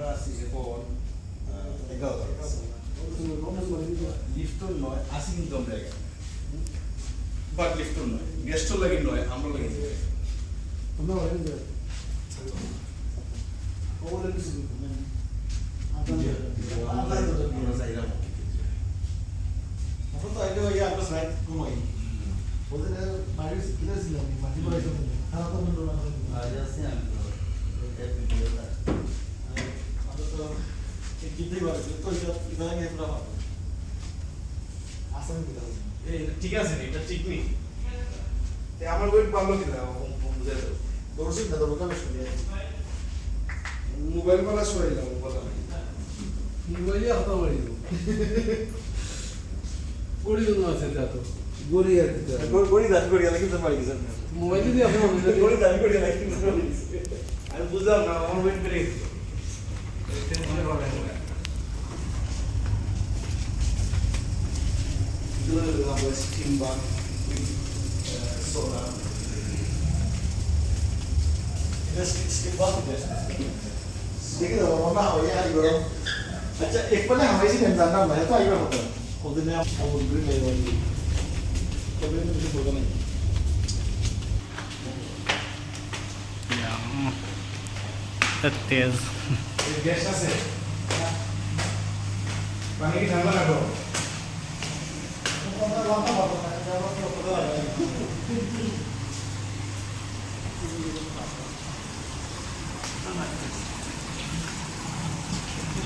আমরা আছি এখন 11টা লিফটর নয় আসি কিন্তু আমরা এখানে বাট লিফটর নয় গেস্টর লাগি নয় আমরা লাগি আমরা ওখানে যাই ওগুলো কিছু মানে আমরা যাইলাম এখন তো আইডিয়া হয়ে আমরা সাইড ঘুমাই ওদের বাইরে কিলা ছিলাম মাটি পড়ে গেছে খারাপ তো মন্ডল না আজ আসি আমি আমরা তো কিনতেই পারছি তো এটা আগে পুরো হবে আসামি কোথাও ঠিক আছে এটা ঠিক নেই আমার ওয়েট ভালো কিনা বুঝে দাও দর্শক না দরকার শুনে মোবাইল করা সরাই দাও কথা মোবাইলে হাতা মারি দেবো গড়ি জন্য আছে তা তো গড়ি আর কি গড়ি দাঁড় গড়ি আর কিন্তু পারি গেছে মোবাইলে দিয়ে আপনি গড়ি দাঁড় গড়ি আর কিন্তু পারি গেছে আমি বুঝলাম না আমার ওয়েট বেড়ে গেছে স্টিম বান সোডা এটা স্কিপ বাদ দে দেখে দাও আমরা হয়ে আই গরম আচ্ছা এক পনে হামাইছি নেন জানতাম না তো আইবা হতো ওদের নাম আমল গ্রিন এই বলি তবে কিছু বলবো না তেজ গ্যাস আছে পানি কি ঠান্ডা রাখো আমরা লম্বা পাবো না যাবো তো কথা লাগে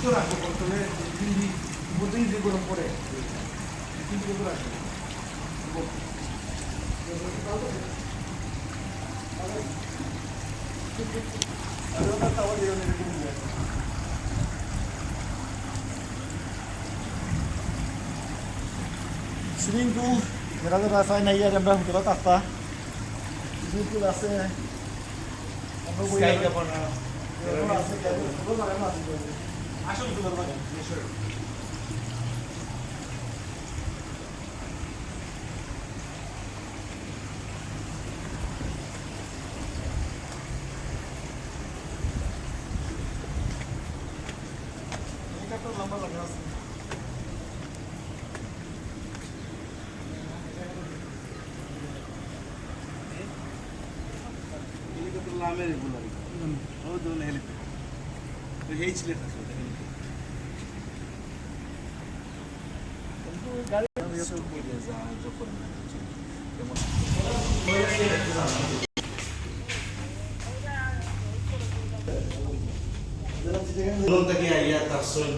তো রাখো প্রথমে দিদি বুদ্ধি দিয়ে গরম পড়ে কিন্তু কত রাখো সুইমিং পুল যারা যারা আছে নাই আর আমরা হোটেলে থাকতা সুইমিং পুল আছে আমরা বই স্কাই কাপড় আছে পুরো বাগান আছে আসল ফুলের বাগান এটা তো লম্বা লাগা আছে হেলিকপ্টার লামের এগুলো ও দোন হেলিকপ্টার তো হেইচ লেখা আছে গাড়ি Belum tadi ayat tafsir